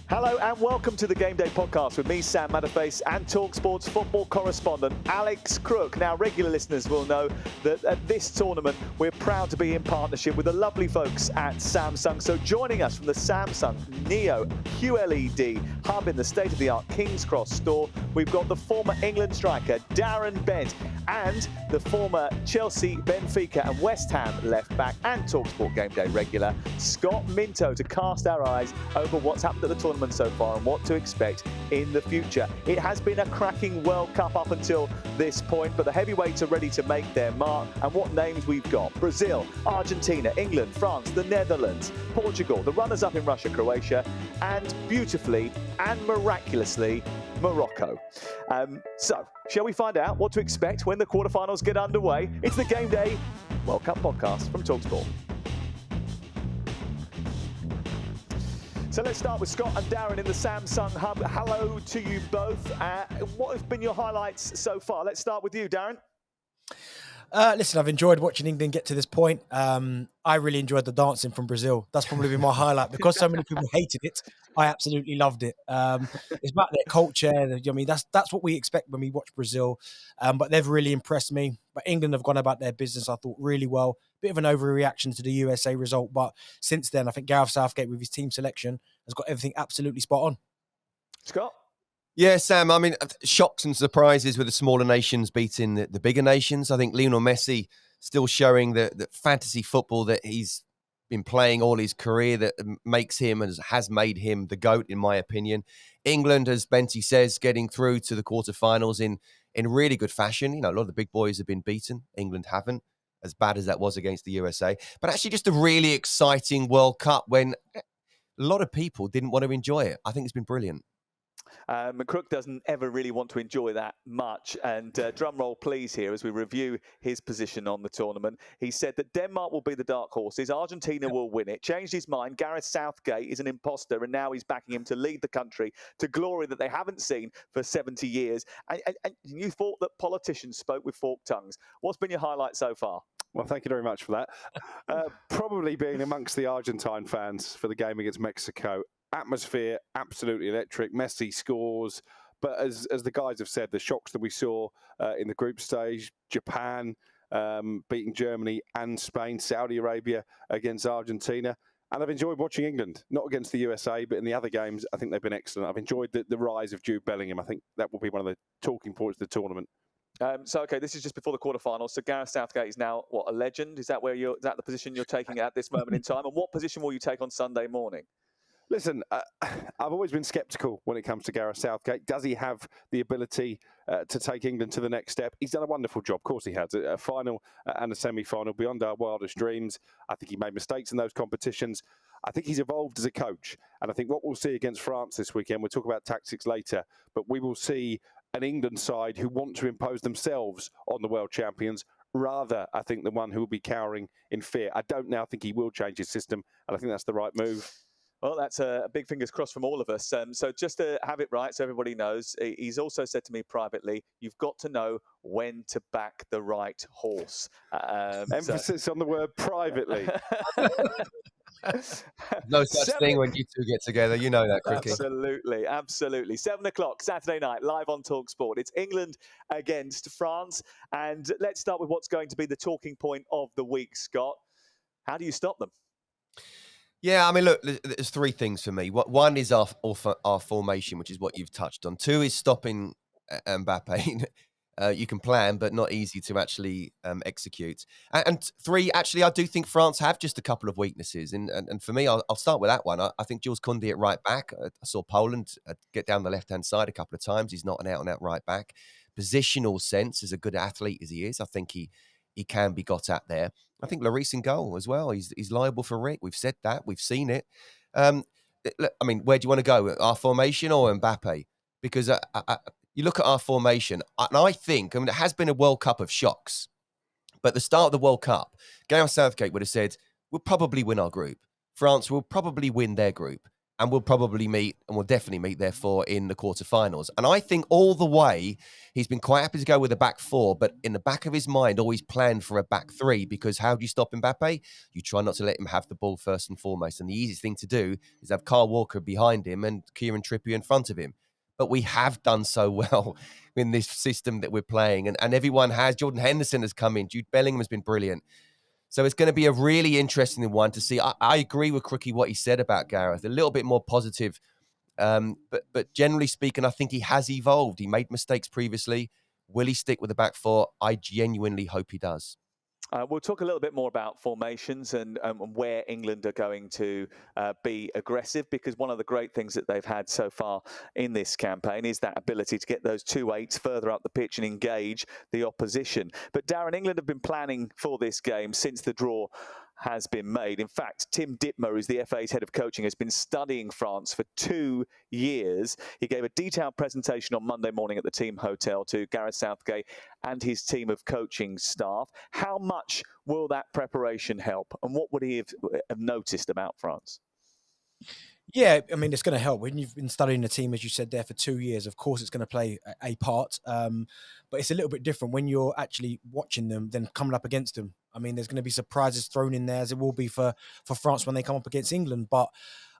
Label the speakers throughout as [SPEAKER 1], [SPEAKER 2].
[SPEAKER 1] Hello and welcome to the Game Day Podcast with me, Sam Matterface, and talkSPORT's football correspondent, Alex Crook. Now, regular listeners will know that at this tournament, we're proud to be in partnership with the lovely folks at Samsung. So joining us from the Samsung Neo QLED hub in the state-of-the-art King's Cross store, we've got the former England striker, Darren Bent, and the former Chelsea, Benfica and West Ham left-back and talkSPORT Game Day regular, Scott Minto, to cast our eyes over what's happened at the tournament so far and what to expect in the future. It has been a cracking World Cup up until this point, but the heavyweights are ready to make their mark. And what names we've got: Brazil, Argentina, England, France, the Netherlands, Portugal, the runners-up in Russia, Croatia, and beautifully and miraculously, Morocco. So, shall we find out what to expect when the quarterfinals get underway? It's the Game Day World Cup Podcast from talkSPORT. So let's start with Scott and Darren in the Samsung hub. Hello to you both. What have been your highlights so far? Let's start with you, Darren.
[SPEAKER 2] Listen, I've enjoyed watching England get to this point. I really enjoyed the dancing from Brazil. That's probably been my highlight because so many people hated it. I absolutely loved it. It's about their culture. I mean, that's what we expect when we watch Brazil. But they've really impressed me. But England have gone about their business, I thought, really well. Bit of an overreaction to the USA result. But since then, I think Gareth Southgate with his team selection has got everything absolutely spot on.
[SPEAKER 1] Scott?
[SPEAKER 3] Yeah, Sam, I mean, shocks and surprises with the smaller nations beating the bigger nations. I think Lionel Messi still showing the fantasy football that he's been playing all his career that makes him and has made him the GOAT, in my opinion. England, as Benty says, getting through to the quarterfinals in really good fashion. You know, a lot of the big boys have been beaten. England haven't, as bad as that was against the USA. But actually just a really exciting World Cup when a lot of people didn't want to enjoy it. I think it's been brilliant.
[SPEAKER 1] Crook doesn't ever really want to enjoy that much. And drum roll please here as we review his position on the tournament. He said that Denmark will be the dark horses. Argentina will win it. Changed his mind. Gareth Southgate is an imposter, and now he's backing him to lead the country to glory that they haven't seen for 70 years. And you thought that politicians spoke with forked tongues. What's been your highlight so far?
[SPEAKER 4] Well, thank you very much for that. Probably being amongst the Argentine fans for the game against Mexico. Atmosphere, absolutely electric. Messi scores. But as the guys have said, the shocks that we saw in the group stage, Japan beating Germany and Spain, Saudi Arabia against Argentina. And I've enjoyed watching England, not against the USA, but in the other games, I think they've been excellent. I've enjoyed the rise of Jude Bellingham. I think that will be one of the talking points of the tournament.
[SPEAKER 1] Okay, this is just before the quarterfinals. So Gareth Southgate is now, a legend? Is that the position you're taking at this moment in time? And what position will you take on Sunday morning?
[SPEAKER 4] Listen, I've always been sceptical when it comes to Gareth Southgate. Does he have the ability to take England to the next step? He's done a wonderful job. Of course he has. A final and a semi-final beyond our wildest dreams. I think he made mistakes in those competitions. I think he's evolved as a coach. And I think what we'll see against France this weekend, we'll talk about tactics later, but we will see an England side who want to impose themselves on the world champions, rather, I think, the one who will be cowering in fear. I don't now think he will change his system, and I think that's the right move.
[SPEAKER 1] Well, that's a big fingers crossed from all of us. So just to have it right so everybody knows, he's also said to me privately, you've got to know when to back the right horse.
[SPEAKER 4] Emphasis on the word privately.
[SPEAKER 3] No such thing when you two get together. You know that, Crookie.
[SPEAKER 1] Absolutely, absolutely. 7 o'clock, Saturday night, live on talkSPORT. It's England against France. And let's start with what's going to be the talking point of the week, Scott. How do you stop them?
[SPEAKER 3] Yeah, I mean, look, there's three things for me. One is our formation, which is what you've touched on. Two is stopping Mbappe. You can plan, but not easy to actually execute. And three, actually, I do think France have just a couple of weaknesses. And for me, I'll start with that one. I think Jules Koundé at right back. I saw Poland get down the left-hand side a couple of times. He's not an out-and-out right back. Positional sense, as a good athlete as he is, I think he can be got at there. I think Lloris in goal as well. He's liable for Rick. We've said that. We've seen it. I mean, where do you want to go? Our formation or Mbappe? Because you look at our formation, and I think, it has been a World Cup of shocks. But at the start of the World Cup, Gareth Southgate would have said, we'll probably win our group. France will probably win their group. and we'll definitely meet, therefore, in the quarterfinals. And I think all the way he's been quite happy to go with a back four, but in the back of his mind, always planned for a back three, because how do you stop Mbappe? You try not to let him have the ball first and foremost. And the easiest thing to do is have Kyle Walker behind him and Kieran Trippier in front of him. But we have done so well in this system that we're playing. And everyone has. Jordan Henderson has come in. Jude Bellingham has been brilliant. So it's going to be a really interesting one to see. I agree with Crookie what he said about Gareth, a little bit more positive. But generally speaking, I think he has evolved. He made mistakes previously. Will he stick with the back four? I genuinely hope he does.
[SPEAKER 1] We'll talk a little bit more about formations and where England are going to be aggressive, because one of the great things that they've had so far in this campaign is that ability to get those 2-8s further up the pitch and engage the opposition. But Darren, England have been planning for this game since the draw has been made. In fact, Tim Dittmer, who's the FA's head of coaching, has been studying France for 2 years. He gave a detailed presentation on Monday morning at the team hotel to Gareth Southgate and his team of coaching staff. How much will that preparation help, and what would he have noticed about France?
[SPEAKER 2] Yeah, I mean, it's going to help. When you've been studying the team, as you said there, for 2 years, of course it's going to play a part. But it's a little bit different when you're actually watching them than coming up against them. I mean, there's going to be surprises thrown in there, as it will be for France when they come up against England. But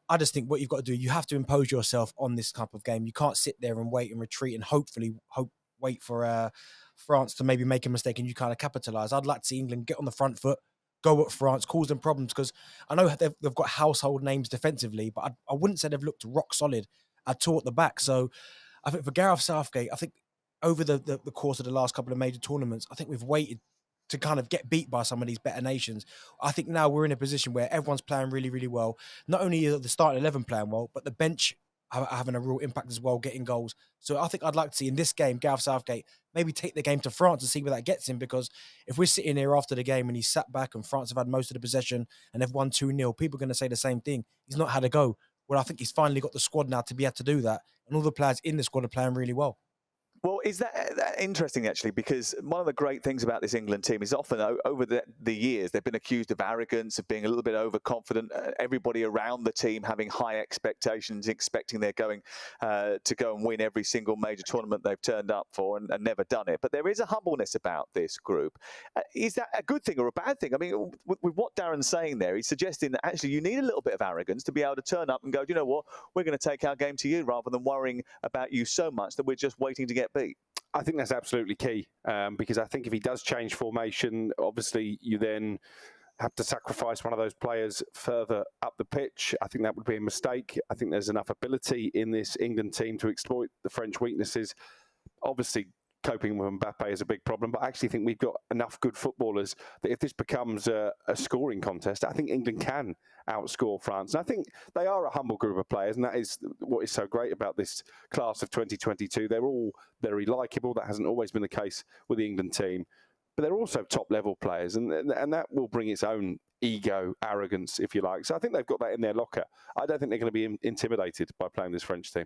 [SPEAKER 2] I just think what you've got to do, you have to impose yourself on this type of game. You can't sit there and wait and retreat and wait for France to maybe make a mistake and you kind of capitalise. I'd like to see England get on the front foot, go at France, cause them problems, because I know they've got household names defensively, but I wouldn't say they've looked rock solid at all at the back. So I think for Gareth Southgate, I think over the course of the last couple of major tournaments, I think we've waited to kind of get beat by some of these better nations. I think now we're in a position where everyone's playing really, really well. Not only are the starting 11 playing well, but the bench are having a real impact as well, getting goals. So I think I'd like to see in this game, Gareth Southgate maybe take the game to France and see where that gets him, because if we're sitting here after the game and he's sat back and France have had most of the possession and they've won 2-0, people are going to say the same thing. He's not had a go. Well, I think he's finally got the squad now to be able to do that. And all the players in the squad are playing really well.
[SPEAKER 1] Well, is that interesting, actually, because one of the great things about this England team is often over the years, they've been accused of arrogance, of being a little bit overconfident, everybody around the team having high expectations, expecting they're going to go and win every single major tournament they've turned up for and never done it. But there is a humbleness about this group. Is that a good thing or a bad thing? I mean, with what Darren's saying there, he's suggesting that actually you need a little bit of arrogance to be able to turn up and go, you know what, we're going to take our game to you, rather than worrying about you so much that we're just waiting to get beat.
[SPEAKER 4] I think that's absolutely key, because I think if he does change formation, obviously you then have to sacrifice one of those players further up the pitch. I think that would be a mistake. I think there's enough ability in this England team to exploit the French weaknesses. Obviously, coping with Mbappe is a big problem, but I actually think we've got enough good footballers that if this becomes a scoring contest, I think England can outscore France. And I think they are a humble group of players, and that is what is so great about this class of 2022. They're all very likeable. That hasn't always been the case with the England team. But they're also top-level players, and that will bring its own ego, arrogance, if you like. So I think they've got that in their locker. I don't think they're going to be intimidated by playing this French team.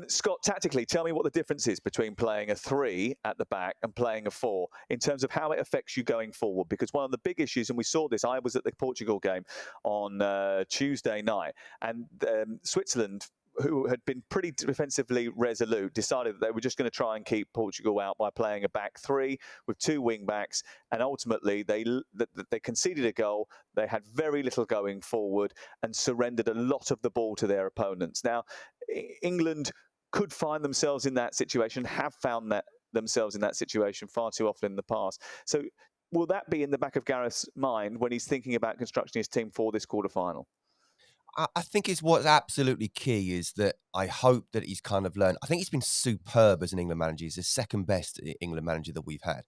[SPEAKER 1] Scott, tactically, tell me what the difference is between playing a 3 at the back and playing a 4 in terms of how it affects you going forward. Because one of the big issues, and we saw this, I was at the Portugal game on Tuesday night, and Switzerland, who had been pretty defensively resolute, decided that they were just going to try and keep Portugal out by playing a back 3 with 2 wing backs, and ultimately they conceded a goal. They had very little going forward and surrendered a lot of the ball to their opponents. Now, England could find themselves in that situation, have found themselves in that situation far too often in the past. So will that be in the back of Gareth's mind when he's thinking about constructing his team for this quarterfinal?
[SPEAKER 3] I think it's what's absolutely key is that I hope that he's kind of learned. I think he's been superb as an England manager. He's the second best England manager that we've had.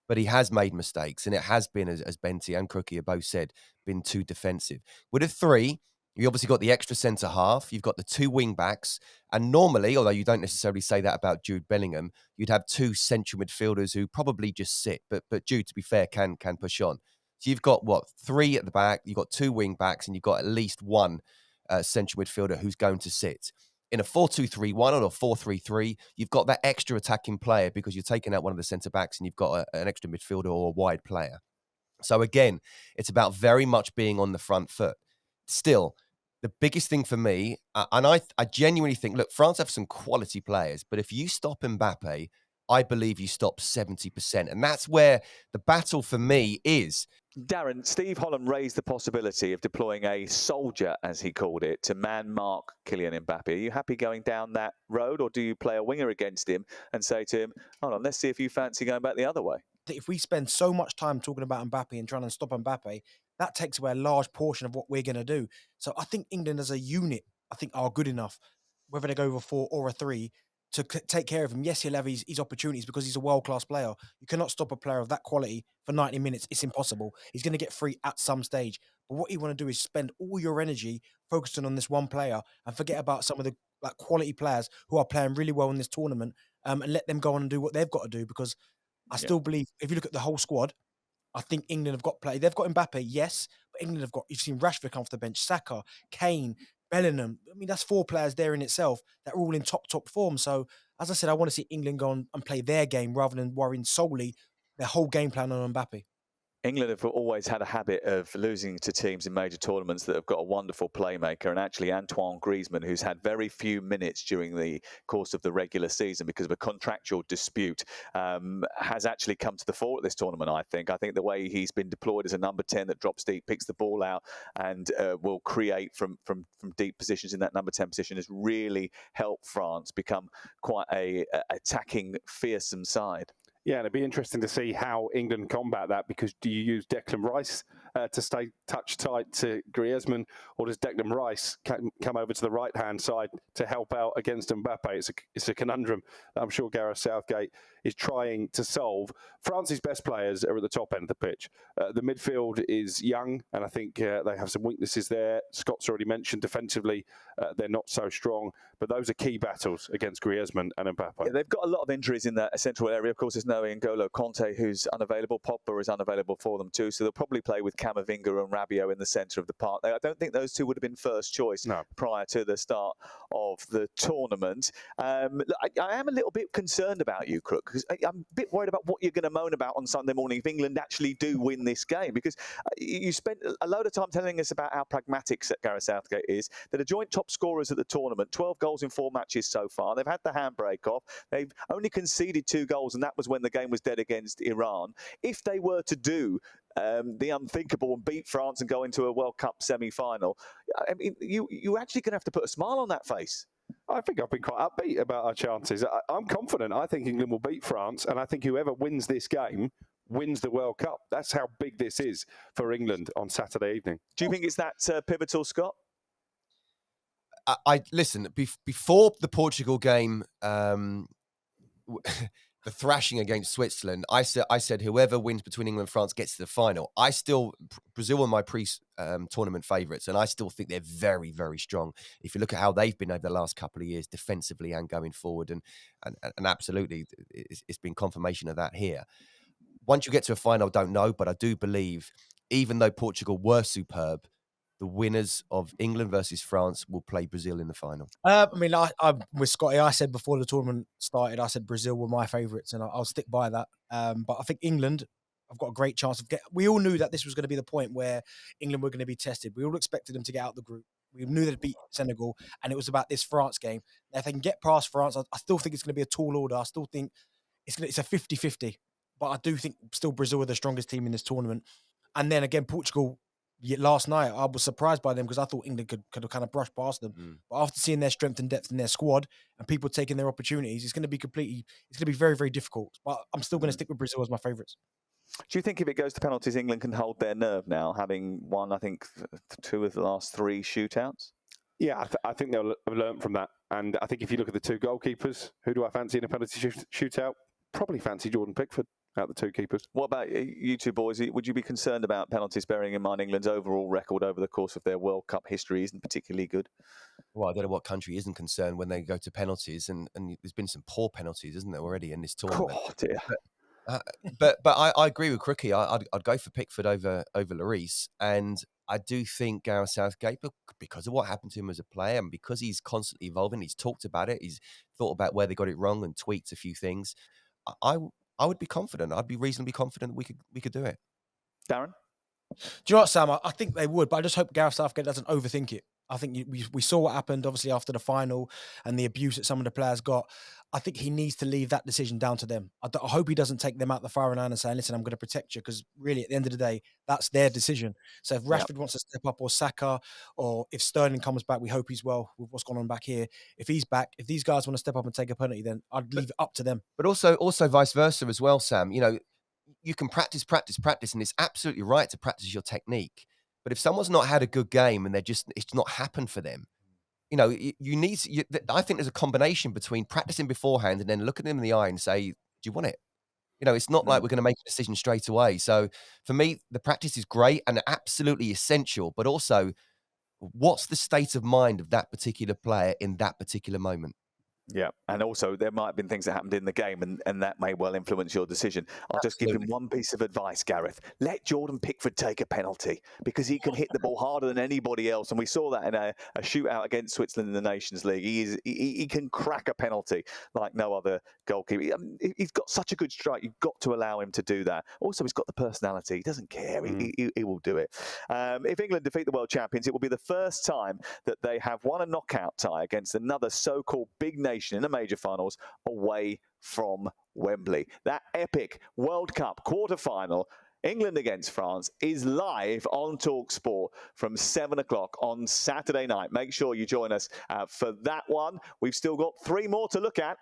[SPEAKER 3] But he has made mistakes, and it has been, as Benty and Crookie have both said, been too defensive. With a 3, you obviously got the extra centre half, you've got the 2 wing backs, and normally, although you don't necessarily say that about Jude Bellingham, you'd have 2 central midfielders who probably just sit. But Jude, to be fair, can push on. So you've got, 3 at the back, you've got 2 wing backs, and you've got at least 1 central midfielder who's going to sit. In a 4-2-3-1 or a 4-3-3, you've got that extra attacking player because you're taking out one of the centre backs and you've got an extra midfielder or a wide player. So again, it's about very much being on the front foot. Still, the biggest thing for me, and I genuinely think, look, France have some quality players, but if you stop Mbappe, I believe you stop 70%. And that's where the battle for me is.
[SPEAKER 1] Darren, Steve Holland raised the possibility of deploying a soldier, as he called it, to man-mark Kylian Mbappe. Are you happy going down that road, or do you play a winger against him and say to him, hold on, let's see if you fancy going back the other way?
[SPEAKER 2] If we spend so much time talking about Mbappe and trying to stop Mbappe, that takes away a large portion of what we're going to do. So I think England as a unit, I think are good enough, whether they go over 4 or a 3, to take care of him. Yes, he'll have his opportunities because he's a world-class player. You cannot stop a player of that quality for 90 minutes. It's impossible. He's going to get free at some stage. But what you want to do is spend all your energy focusing on this one player and forget about some of the quality players who are playing really well in this tournament, and let them go on and do what they've got to do, because I still believe, if you look at the whole squad, I think England have got play. They've got Mbappe, yes, but England have got, you've seen Rashford come off the bench, Saka, Kane, Bellingham. I mean, that's 4 players there in itself that are all in top form. So, as I said, I want to see England go on and play their game rather than worrying solely their whole game plan on Mbappe.
[SPEAKER 1] England have always had a habit of losing to teams in major tournaments that have got a wonderful playmaker, and actually Antoine Griezmann, who's had very few minutes during the course of the regular season because of a contractual dispute, has actually come to the fore at this tournament, I think. I think the way he's been deployed as a number 10 that drops deep, picks the ball out and will create from deep positions in that number 10 position has really helped France become quite a attacking, fearsome side.
[SPEAKER 4] Yeah, and it'd be interesting to see how England combat that, because do you use Declan Rice to stay touch tight to Griezmann, or does Declan Rice come over to the right-hand side to help out against Mbappe? It's a conundrum that I'm sure Gareth Southgate is trying to solve. France's best players are at the top end of the pitch. The midfield is young, and I think they have some weaknesses there. Scott's already mentioned defensively, they're not so strong, but those are key battles against Griezmann and Mbappe.
[SPEAKER 1] Yeah, they've got a lot of injuries in that central area. Of course, there's no N'Golo Kanté, who's unavailable. Pogba is unavailable for them too, so they'll probably play with Camavinga and Rabiot in the centre of the park. I don't think those two would have been first choice prior to the start of the tournament. Look, I am a little bit concerned about you, Crook, because I'm a bit worried about what you're going to moan about on Sunday morning if England actually do win this game, because you spent a load of time telling us about how pragmatic Gareth Southgate is. They're the joint top scorers at the tournament, 12 goals in 4 matches so far. They've had the handbrake off. They've only conceded 2 goals, and that was when the game was dead against Iran. If they were to do the unthinkable and beat France and go into a World Cup semi-final, I mean, you're actually going to have to put a smile on that face.
[SPEAKER 4] I think I've been quite upbeat about our chances. I'm confident. I think England will beat France, and I think whoever wins this game wins the World Cup. That's how big this is for England on Saturday evening.
[SPEAKER 1] Do you think it's that pivotal, Scott?
[SPEAKER 3] I listen, before the Portugal game, the thrashing against Switzerland, I said whoever wins between England and France gets to the final. Brazil are my tournament favourites, and I still think they're very, very strong. If you look at how they've been over the last couple of years, defensively and going forward, and absolutely, it's been confirmation of that here. Once you get to a final, I don't know, but I do believe, even though Portugal were superb, the winners of England versus France will play Brazil in the final.
[SPEAKER 2] I mean, I'm with Scotty. I said before the tournament started, I said Brazil were my favourites, and I'll stick by that. But I think England have got a great chance of we all knew that this was going to be the point where England were going to be tested. We all expected them to get out the group. We knew they'd beat Senegal, and it was about this France game. Now, if they can get past France, I still think it's going to be a tall order. I still think it's a 50-50. But I do think still Brazil are the strongest team in this tournament. And then again, Portugal, last night, I was surprised by them because I thought England could have kind of brushed past them. But after seeing their strength and depth in their squad and people taking their opportunities, it's going to be very, very difficult. But I'm still going to stick with Brazil as my favourites.
[SPEAKER 1] Do you think if it goes to penalties, England can hold their nerve now, having won, I think, 2 of the last 3 shootouts?
[SPEAKER 4] Yeah, I think they'll have learned from that. And I think if you look at the 2 goalkeepers, who do I fancy in a penalty shootout? Probably fancy Jordan Pickford out the 2 keepers.
[SPEAKER 1] What about you 2 boys? Would you be concerned about penalties, bearing in mind England's overall record over the course of their World Cup history isn't particularly good?
[SPEAKER 3] Well, I don't know what country isn't concerned when they go to penalties, and there's been some poor penalties, isn't there, already in this tournament?
[SPEAKER 1] Oh, dear.
[SPEAKER 3] But I agree with Crookie. I'd go for Pickford over Lloris, and I do think Gareth Southgate, because of what happened to him as a player, and because he's constantly evolving, he's talked about it, he's thought about where they got it wrong and tweaked a few things. I would be confident. I'd be reasonably confident that we could do it.
[SPEAKER 1] Darren?
[SPEAKER 2] Do you know what, Sam? I think they would, but I just hope Gareth Southgate doesn't overthink it. I think we saw what happened, obviously, after the final and the abuse that some of the players got. I think he needs to leave that decision down to them. I hope he doesn't take them out the firing line and say, listen, I'm going to protect you, because really, at the end of the day, that's their decision. So if Rashford wants to step up, or Saka, or if Sterling comes back, we hope he's well with what's going on back here. If he's back, if these guys want to step up and take a penalty, then I'd leave it up to them.
[SPEAKER 3] But also vice versa as well, Sam. You know, you can practice, and it's absolutely right to practice your technique. But if someone's not had a good game and it's not happened for them, you know, I think there's a combination between practicing beforehand and then looking them in the eye and say, do you want it? You know, it's not like we're going to make a decision straight away. So for me, the practice is great and absolutely essential, but also what's the state of mind of that particular player in that particular moment?
[SPEAKER 1] Yeah, and also there might have been things that happened in the game, and that may well influence your decision. I'll just give him one piece of advice, Gareth. Let Jordan Pickford take a penalty, because he can hit the ball harder than anybody else, and we saw that in a shootout against Switzerland in the Nations League. He can crack a penalty like no other goalkeeper. He's got such a good strike. You've got to allow him to do that. Also, he's got the personality. He doesn't care. He will do it. If England defeat the world champions, it will be the first time that they have won a knockout tie against another so-called big nation in the major finals away from Wembley. That epic World Cup quarterfinal, England against France, is live on talkSPORT from 7 o'clock on Saturday night. Make sure you join us for that one. We've still got 3 more to look at.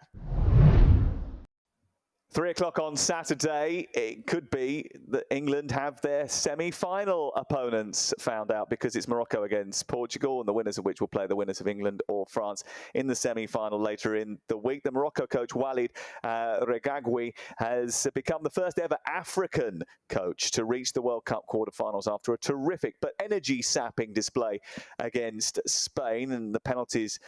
[SPEAKER 1] 3 o'clock on Saturday, it could be that England have their semi-final opponents found out, because it's Morocco against Portugal, and the winners of which will play the winners of England or France in the semi-final later in the week. The Morocco coach, Walid Regragui, has become the first ever African coach to reach the World Cup quarterfinals after a terrific but energy-sapping display against Spain. And the penalties,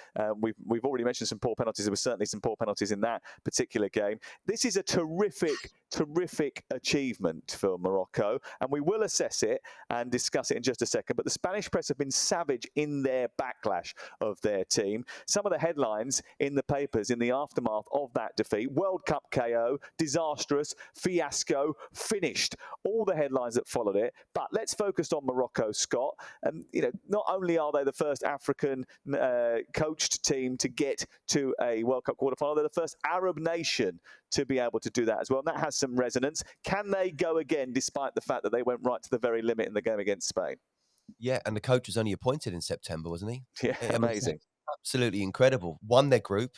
[SPEAKER 1] we've already mentioned some poor penalties. There were certainly some poor penalties in that particular game. This is a terrific achievement for Morocco, and we will assess it and discuss it in just a second. But the Spanish press have been savage in their backlash of their team. Some of the headlines in the papers in the aftermath of that defeat: World Cup KO, disastrous, fiasco, finished. All the headlines that followed it. But let's focus on Morocco, Scott. You know, not only are they the first African coached team to get to a World Cup quarterfinal, they're the first Arab nation to be able to do that as well. And that has some resonance. Can they go again, despite the fact that they went right to the very limit in the game against Spain?
[SPEAKER 3] Yeah, and the coach was only appointed in September, wasn't he?
[SPEAKER 1] Yeah, amazing.
[SPEAKER 3] Absolutely incredible. Won their group.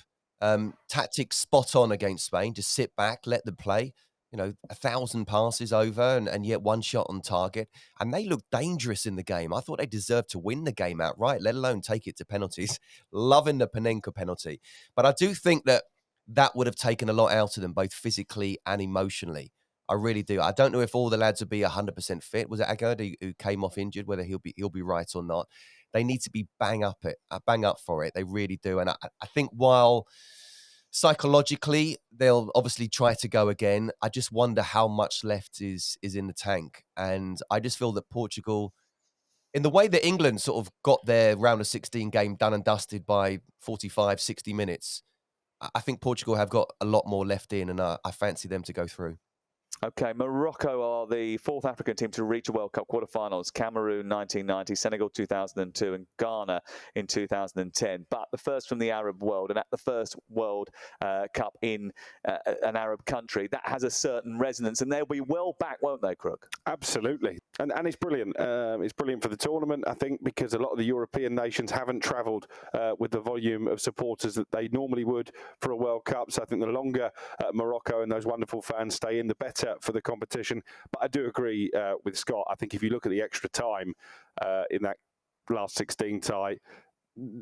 [SPEAKER 3] Tactics spot on against Spain. Just sit back, let them play. You know, 1,000 passes over and yet one shot on target. And they looked dangerous in the game. I thought they deserved to win the game outright, let alone take it to penalties. Loving the Panenka penalty. But I do think that would have taken a lot out of them, both physically and emotionally. I really do. I don't know if all the lads would be 100% fit. Was it Agard who came off injured? Whether he'll be right or not. They need to be bang up for it. They really do. And I think while psychologically they'll obviously try to go again, I just wonder how much left is in the tank. And I just feel that Portugal, in the way that England sort of got their round of 16 game done and dusted by 45, 60 minutes, I think Portugal have got a lot more left in, and I fancy them to go through.
[SPEAKER 1] Okay, Morocco are the 4th African team to reach a World Cup quarterfinals. Cameroon 1990, Senegal 2002, and Ghana in 2010. But the first from the Arab world, and at the first World Cup in an Arab country, that has a certain resonance, and they'll be well back, won't they, Crook?
[SPEAKER 4] Absolutely. And it's brilliant. It's brilliant for the tournament, I think, because a lot of the European nations haven't travelled with the volume of supporters that they normally would for a World Cup. So I think the longer Morocco and those wonderful fans stay in, the better for the competition. But I do agree with Scott. I think if you look at the extra time in that last 16 tie,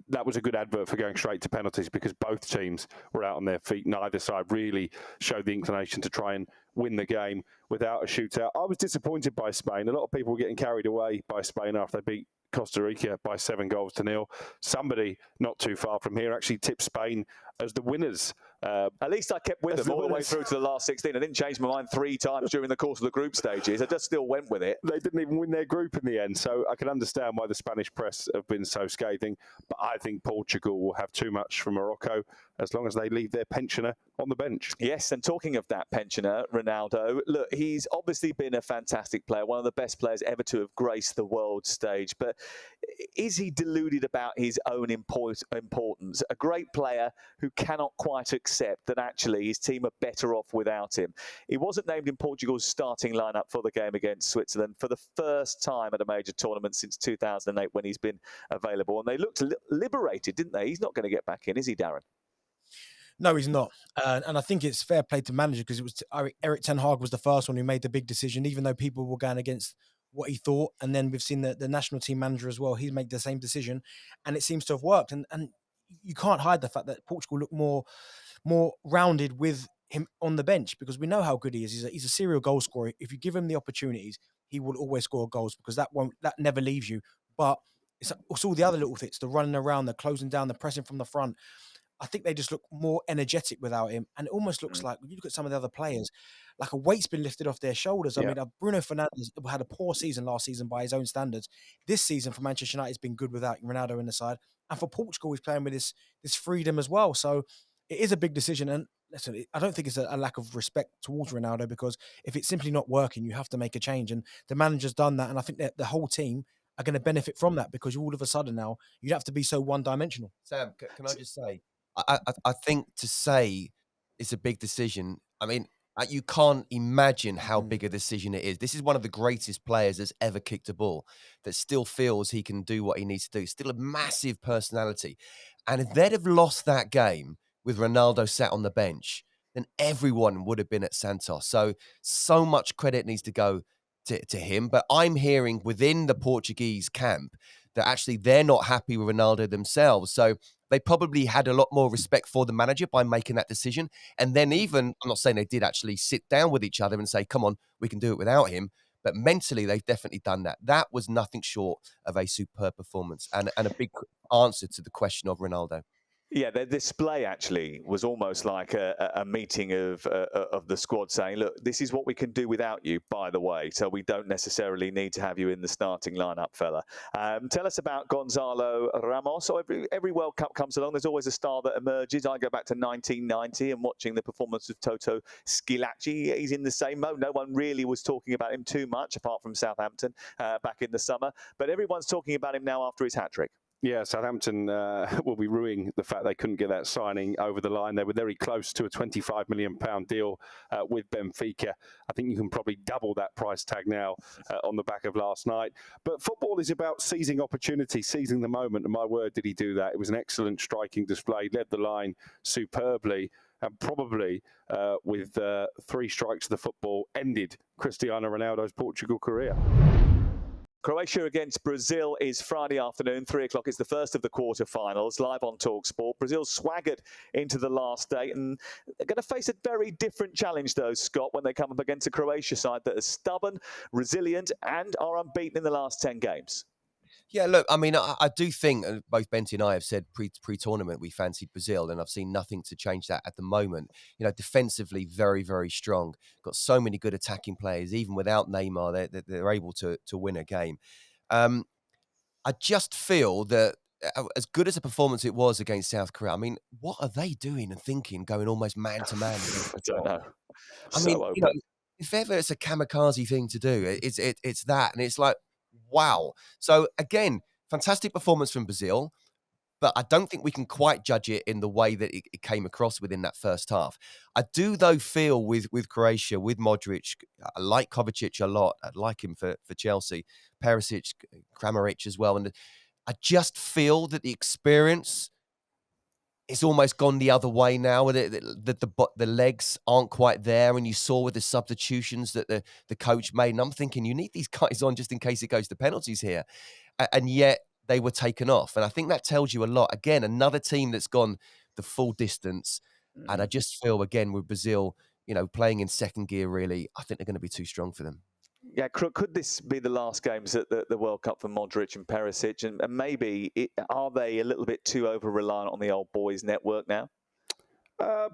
[SPEAKER 4] that was a good advert for going straight to penalties, because both teams were out on their feet. Neither side really showed the inclination to try and win the game without a shootout. I was disappointed by Spain. A lot of people were getting carried away by Spain after they beat Costa Rica by 7-0. Somebody not too far from here actually tipped Spain as the winners.
[SPEAKER 1] At least I kept with them all the way through to the last 16. I didn't change my mind 3 times during the course of the group stages. I just still went with it.
[SPEAKER 4] They didn't even win their group in the end, so I can understand why the Spanish press have been so scathing. But I think Portugal will have too much from Morocco as long as they leave their pensioner on the bench.
[SPEAKER 1] Yes, and talking of that pensioner, Ronaldo, look, he's obviously been a fantastic player, one of the best players ever to have graced the world stage. But is he deluded about his own importance? A great player who cannot quite accept that actually his team are better off without him. He wasn't named in Portugal's starting lineup for the game against Switzerland for the first time at a major tournament since 2008 when he's been available. And they looked liberated, didn't they? He's not going to get back in, is he, Darren?
[SPEAKER 2] No, he's not. And I think it's fair play to manager because it was Erik Ten Hag was the first one who made the big decision, even though people were going against what he thought. And then we've seen the national team manager as well. He's made the same decision and it seems to have worked. And you can't hide the fact that Portugal look more rounded with him on the bench because we know how good he is. He's a serial goal scorer. If you give him the opportunities, he will always score goals because that never leaves you. But it's all the other little things, the running around, the closing down, the pressing from the front. I think they just look more energetic without him. And it almost looks like, when you look at some of the other players, like a weight's been lifted off their shoulders. I mean, Bruno Fernandes had a poor season last season by his own standards. This season for Manchester United has been good without Ronaldo in the side. And for Portugal, he's playing with this freedom as well. So it is a big decision. And listen, I don't think it's a lack of respect towards Ronaldo because if it's simply not working, you have to make a change. And the manager's done that. And I think that the whole team are going to benefit from that because all of a sudden now, you'd have to be so one-dimensional.
[SPEAKER 3] Sam, can I just say, I think to say it's a big decision, I mean, you can't imagine how big a decision it is. This is one of the greatest players that's ever kicked a ball that still feels he can do what he needs to do. Still a massive personality. And if they'd have lost that game with Ronaldo sat on the bench, then everyone would have been at Santos. So much credit needs to go to him. But I'm hearing within the Portuguese camp that actually they're not happy with Ronaldo themselves. So they probably had a lot more respect for the manager by making that decision. And then even, I'm not saying they did actually sit down with each other and say, come on, we can do it without him. But mentally, they've definitely done that. That was nothing short of a superb performance and a big answer to the question of Ronaldo.
[SPEAKER 1] Yeah, the display actually was almost like a meeting of the squad saying, look, this is what we can do without you, by the way, so we don't necessarily need to have you in the starting lineup, fella. Tell us about Gonzalo Ramos. So every World Cup comes along, there's always a star that emerges. I go back to 1990 and watching the performance of Toto Schillaci. He's in the same mode. No one really was talking about him too much, apart from Southampton back in the summer. But everyone's talking about him now after his hat-trick.
[SPEAKER 4] Yeah, Southampton will be ruining the fact they couldn't get that signing over the line. They were very close to a £25 million deal with Benfica. I think you can probably double that price tag now on the back of last night. But football is about seizing opportunity, seizing the moment. And my word, did he do that. It was an excellent striking display, led the line superbly. And probably with 3 strikes of the football, ended Cristiano Ronaldo's Portugal career.
[SPEAKER 1] Croatia against Brazil is Friday afternoon, 3 o'clock. It's the first of the quarterfinals, live on talkSPORT. Brazil swaggered into the last day, and they're going to face a very different challenge, though, Scott, when they come up against a Croatia side that is stubborn, resilient, and are unbeaten in the last 10 games.
[SPEAKER 3] Yeah, look, I mean, I do think both Benty and I have said pre-tournament we fancied Brazil, and I've seen nothing to change that at the moment. You know, defensively, very, very strong. Got so many good attacking players. Even without Neymar, they're able to win a game. I just feel that as good as a performance it was against South Korea, I mean, what are they doing and thinking, going almost man-to-man?
[SPEAKER 1] I don't know.
[SPEAKER 3] I mean, you know, if ever it's a kamikaze thing to do, it's that. And it's like, wow. So again, fantastic performance from Brazil, but I don't think we can quite judge it in the way that it came across within that first half. I do, though, feel with Croatia, with Modric, I like Kovacic a lot. I like him for Chelsea. Perisic, Kramaric as well. And I just feel that the experience is almost gone the other way now. The legs aren't quite there. And you saw with the substitutions that the coach made. And I'm thinking, you need these guys on just in case it goes to penalties here. And yet they were taken off. And I think that tells you a lot. Again, another team that's gone the full distance. And I just feel, again, with Brazil, you know, playing in second gear, really, I think they're going to be too strong for them.
[SPEAKER 1] Yeah, Crook, could this be the last games at the World Cup for Modric and Perisic? And maybe are they a little bit too over-reliant on the old boys network now?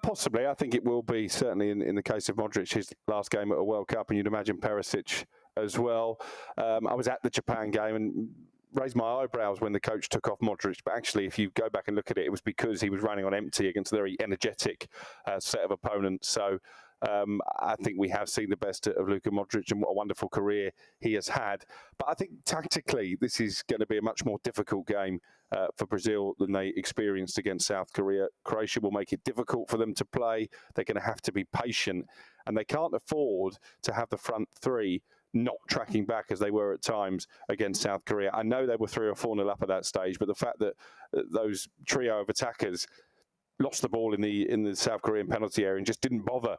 [SPEAKER 4] Possibly. I think it will be, certainly in the case of Modric, his last game at a World Cup, and you'd imagine Perisic as well. I was at the Japan game and raised my eyebrows when the coach took off Modric, but actually, if you go back and look at it, it was because he was running on empty against a very energetic set of opponents. So I think we have seen the best of Luka Modric, and what a wonderful career he has had. But I think tactically, this is going to be a much more difficult game for Brazil than they experienced against South Korea. Croatia will make it difficult for them to play. They're going to have to be patient, and they can't afford to have the front three not tracking back as they were at times against South Korea. I know they were 3 or 4-0 up at that stage, but the fact that those trio of attackers lost the ball in the South Korean penalty area and just didn't bother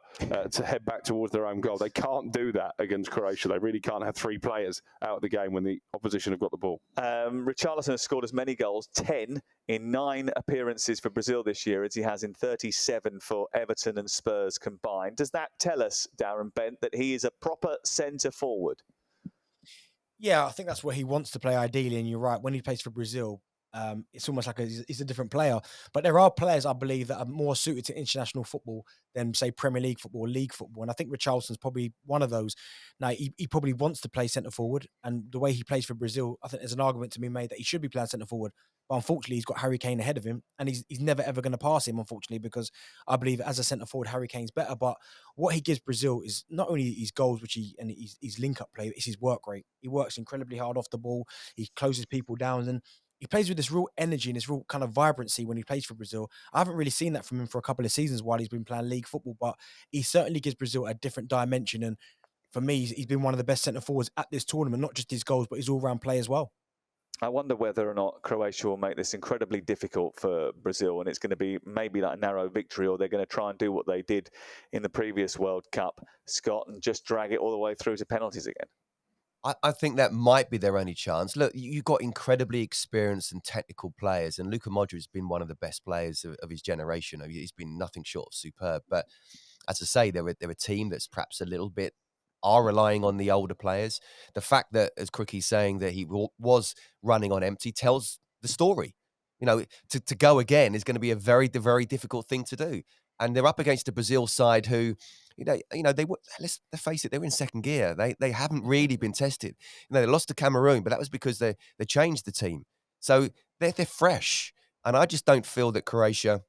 [SPEAKER 4] to head back towards their own goal. They can't do that against Croatia. They really can't have 3 players out of the game when the opposition have got the ball.
[SPEAKER 1] Richarlison has scored as many goals, 10 in 9 appearances for Brazil this year, as he has in 37 for Everton and Spurs combined. Does that tell us, Darren Bent, that he is a proper centre forward?
[SPEAKER 2] Yeah, I think that's where he wants to play ideally. And you're right, when he plays for Brazil, it's almost like he's a different player. But there are players, I believe, that are more suited to international football than, say, Premier League football or league football. And I think Richarlison's probably one of those. Now, he probably wants to play centre forward. And the way he plays for Brazil, I think there's an argument to be made that he should be playing centre forward. But unfortunately, he's got Harry Kane ahead of him. And he's never, ever going to pass him, unfortunately, because I believe as a centre forward, Harry Kane's better. But what he gives Brazil is not only his goals, and his link-up play, it's his work rate. He works incredibly hard off the ball. He closes people down. And he plays with this real energy and this real kind of vibrancy when he plays for Brazil. I haven't really seen that from him for a couple of seasons while he's been playing league football, but he certainly gives Brazil a different dimension. And for me, he's been one of the best centre forwards at this tournament, not just his goals, but his all-round play as well.
[SPEAKER 1] I wonder whether or not Croatia will make this incredibly difficult for Brazil, and it's going to be maybe like a narrow victory, or they're going to try and do what they did in the previous World Cup, Scott, and just drag it all the way through to penalties again.
[SPEAKER 3] I think that might be their only chance. Look, you've got incredibly experienced and technical players, and Luka Modric has been one of the best players of his generation. He's been nothing short of superb. But as I say, they're a team that's perhaps a little bit are relying on the older players. The fact that, as Crookie's saying, that he was running on empty tells the story. You know, to go again is going to be a very, very difficult thing to do. And they're up against a Brazil side who, let's face it, they're in second gear. They haven't really been tested. They lost to Cameroon, but that was because they changed the team. So they're fresh. And I just don't feel that Croatia,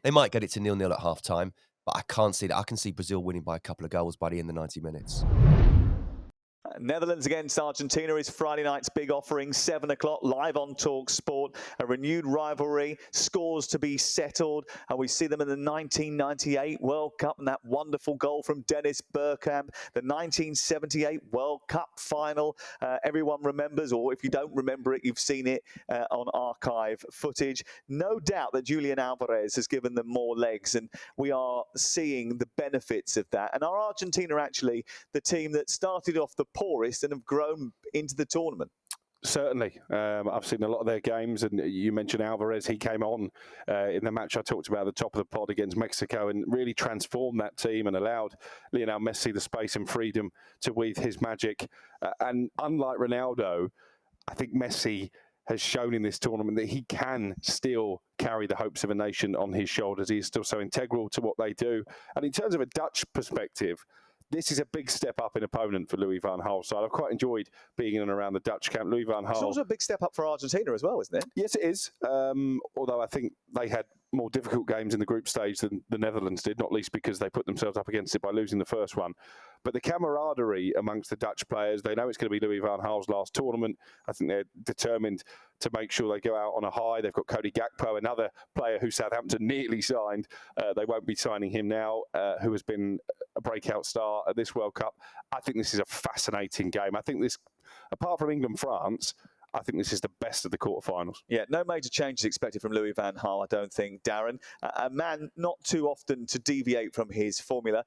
[SPEAKER 3] they might get it to 0-0 at half-time, but I can't see that. I can see Brazil winning by a couple of goals by the end of 90 minutes.
[SPEAKER 1] Netherlands against Argentina is Friday night's big offering, 7 o'clock, live on talkSPORT. A renewed rivalry, scores to be settled. And we see them in the 1998 World Cup and that wonderful goal from Dennis Bergkamp. The 1978 World Cup final. Everyone remembers, or if you don't remember it, you've seen it on archive footage. No doubt that Julian Alvarez has given them more legs, and we are seeing the benefits of that. And are Argentina actually the team that started off the poorest and have grown into the tournament?
[SPEAKER 4] Certainly. I've seen a lot of their games, and you mentioned Alvarez. He came on in the match I talked about at the top of the pod against Mexico and really transformed that team and allowed Lionel Messi the space and freedom to weave his magic. And unlike Ronaldo, I think Messi has shown in this tournament that he can still carry the hopes of a nation on his shoulders. He is still so integral to what they do. And in terms of a Dutch perspective, this is a big step up in opponent for Louis van Gaal's side. I've quite enjoyed being in and around the Dutch camp. Louis van Gaal.
[SPEAKER 1] It's also a big step up for Argentina as well, isn't it?
[SPEAKER 4] Yes, it is. Although I think they had more difficult games in the group stage than the Netherlands did, not least because they put themselves up against it by losing the first one. But the camaraderie amongst the Dutch players, they know it's going to be Louis van Gaal's last tournament. I think they're determined to make sure they go out on a high. They've got Cody Gakpo, another player who Southampton nearly signed. They won't be signing him now, who has been a breakout star at this World Cup. I think this is a fascinating game. I think this, apart from England-France, I think this is the best of the quarterfinals.
[SPEAKER 1] Yeah, no major changes expected from Louis van Gaal, I don't think, Darren. A man not too often to deviate from his formula.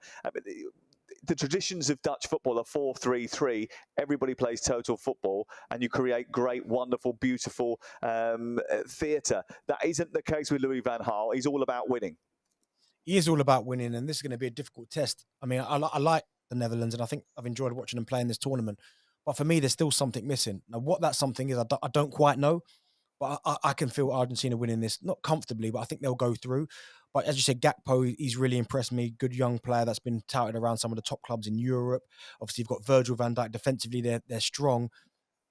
[SPEAKER 1] The traditions of Dutch football are 4-3-3. Everybody plays total football, and you create great, wonderful, beautiful theatre. That isn't the case with Louis van Gaal. He's all about winning.
[SPEAKER 2] He is all about winning, and this is going to be a difficult test. I mean, I like the Netherlands, and I think I've enjoyed watching them play in this tournament. But for me, there's still something missing. Now, what that something is, I don't quite know. But I can feel Argentina winning this, not comfortably, but I think they'll go through. But as you said, Gakpo, he's really impressed me. Good young player that's been touted around some of the top clubs in Europe. Obviously, you've got Virgil van Dijk. Defensively, they're strong.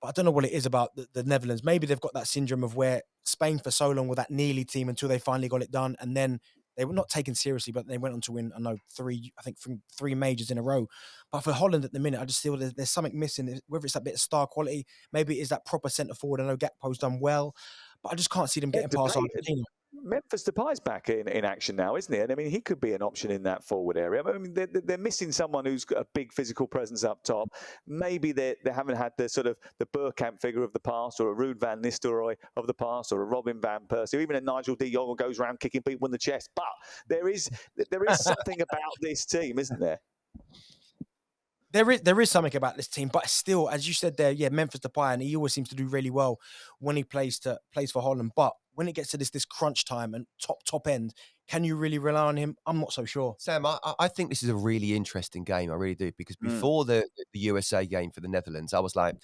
[SPEAKER 2] But I don't know what it is about the Netherlands. Maybe they've got that syndrome of where Spain for so long were that nearly team until they finally got it done. And then they were not taken seriously, but they went on to win, three majors in a row. But for Holland at the minute, I just feel there's something missing, whether it's that bit of star quality, maybe it is that proper centre forward. I know Gakpo's done well, but I just can't see them getting past Argentina.
[SPEAKER 1] Memphis Depay's back in action now, isn't he? And I mean, he could be an option in that forward area. I mean, they're missing someone who's got a big physical presence up top. Maybe they haven't had the sort of the Bergkamp figure of the past, or a Ruud van Nistelrooy of the past, or a Robin van Persie, or even a Nigel de Jong who goes around kicking people in the chest. But there is something about this team, isn't there?
[SPEAKER 2] There is something about this team, but still, as you said there, Memphis Depay, and he always seems to do really well when he plays for Holland. But when it gets to this crunch time and top end, can you really rely on him? I'm not so sure.
[SPEAKER 3] Sam, I think this is a really interesting game. I really do, because before the USA game for the Netherlands, I was like,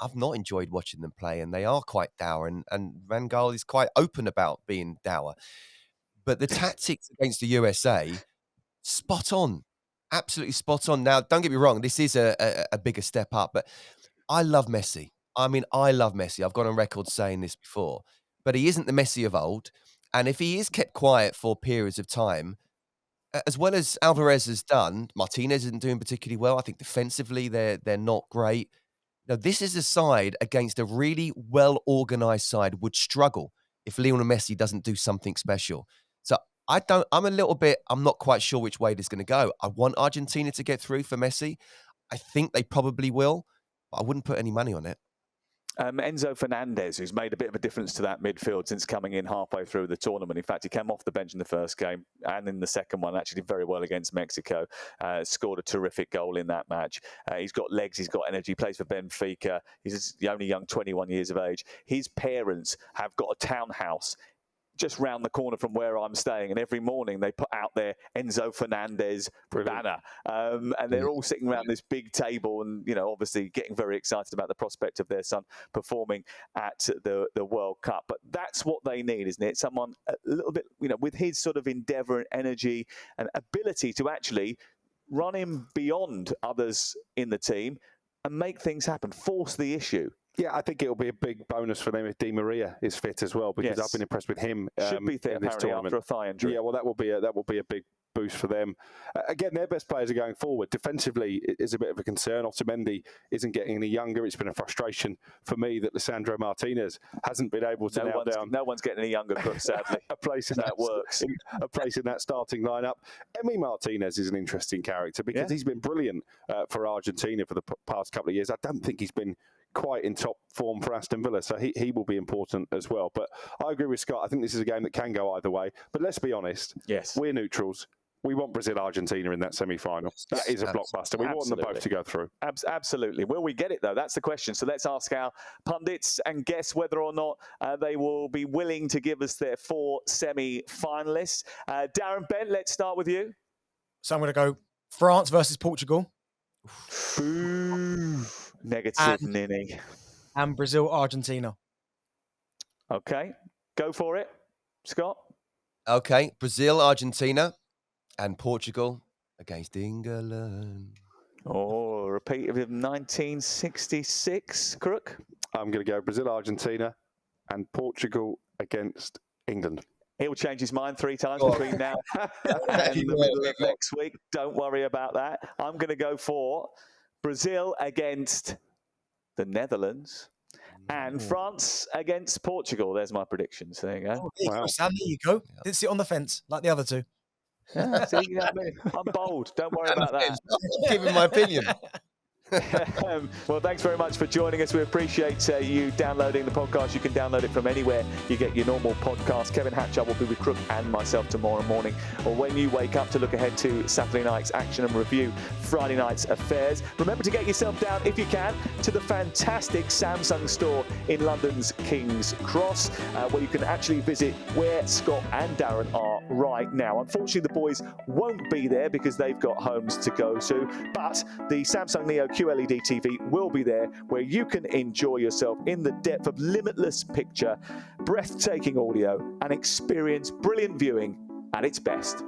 [SPEAKER 3] I've not enjoyed watching them play, and they are quite dour, and Van Gaal is quite open about being dour. But the tactics against the USA, spot on. Absolutely spot on. Now, don't get me wrong, this is a bigger step up, but I love Messi. I mean, I love Messi. I've gone on record saying this before, but he isn't the Messi of old. And if he is kept quiet for periods of time, as well as Alvarez has done, Martinez isn't doing particularly well. I think defensively, they're not great. Now, this is a side against a really well-organized side would struggle if Lionel Messi doesn't do something special. So I'm not quite sure which way this is going to go. I want Argentina to get through for Messi. I think they probably will, but I wouldn't put any money on it.
[SPEAKER 1] Enzo Fernandez, who's made a bit of a difference to that midfield since coming in halfway through the tournament. In fact, he came off the bench in the first game and in the second one, actually did very well against Mexico. Scored a terrific goal in that match. He's got legs, he's got energy, plays for Benfica. He's the only young 21 years of age. His parents have got a townhouse just round the corner from where I'm staying, and every morning they put out their Enzo Fernandez banner, and they're all sitting around this big table, and obviously getting very excited about the prospect of their son performing at the World Cup. But that's what they need, isn't it? Someone a little bit, with his sort of endeavour and energy and ability to actually run him beyond others in the team and make things happen, force the issue.
[SPEAKER 4] Yeah, I think it'll be a big bonus for them if Di Maria is fit as well, because I've been impressed with him.
[SPEAKER 1] Should be fit
[SPEAKER 4] in this
[SPEAKER 1] apparently
[SPEAKER 4] tournament.
[SPEAKER 1] after a thigh injury.
[SPEAKER 4] Yeah, well, that will be a big boost for them. Again, their best players are going forward. Defensively, it is a bit of a concern. Otamendi isn't getting any younger. It's been a frustration for me that Lisandro Martinez hasn't been able to nail down.
[SPEAKER 1] No one's getting any younger, Crook, sadly.
[SPEAKER 4] a place in that works. A place in that starting lineup. Emi Martinez is an interesting character because he's been brilliant for Argentina for the past couple of years. I don't think he's been quite in top form for Aston Villa, so he will be important as well. But I agree with Scott. I think this is a game that can go either way. But let's be honest.
[SPEAKER 1] Yes,
[SPEAKER 4] we're neutrals. We want Brazil-Argentina in that semi-final. That is a blockbuster. We want them both to go through.
[SPEAKER 1] Absolutely. Will we get it, though? That's the question. So let's ask our pundits and guess whether or not they will be willing to give us their 4 semi-finalists. Darren, Ben, let's start with you.
[SPEAKER 2] So I'm going to go France versus Portugal.
[SPEAKER 1] Ooh, negative, Ninny.
[SPEAKER 2] And Brazil-Argentina.
[SPEAKER 1] Okay. Go for it. Scott?
[SPEAKER 3] Okay. Brazil-Argentina. And Portugal against England.
[SPEAKER 1] Oh, repeat of 1966, Crook.
[SPEAKER 4] I'm going to go Brazil-Argentina and Portugal against England.
[SPEAKER 1] He'll change his mind 3 times between now and the middle of next week. Don't worry about that. I'm going to go for Brazil against the Netherlands and France against Portugal. There's my predictions. There you go.
[SPEAKER 2] Oh, there you go, Sam. There you go. Didn't sit on the fence like the other two.
[SPEAKER 1] Yeah, see, I'm bold. Don't worry about that.
[SPEAKER 3] I'm giving my opinion.
[SPEAKER 1] Well, thanks very much for joining us. We appreciate you downloading the podcast. You can download it from anywhere you get your normal podcast. Kevin Hatchard will be with Crook and myself tomorrow morning, or when you wake up to look ahead to Saturday night's action and review Friday night's affairs. Remember to get yourself down, if you can, to the fantastic Samsung store in London's King's Cross, where you can actually visit where Scott and Darren are right now. Unfortunately, the boys won't be there because they've got homes to go to, but the Samsung Neo QLED TV will be there, where you can enjoy yourself in the depth of limitless picture, breathtaking audio, and experience brilliant viewing at its best.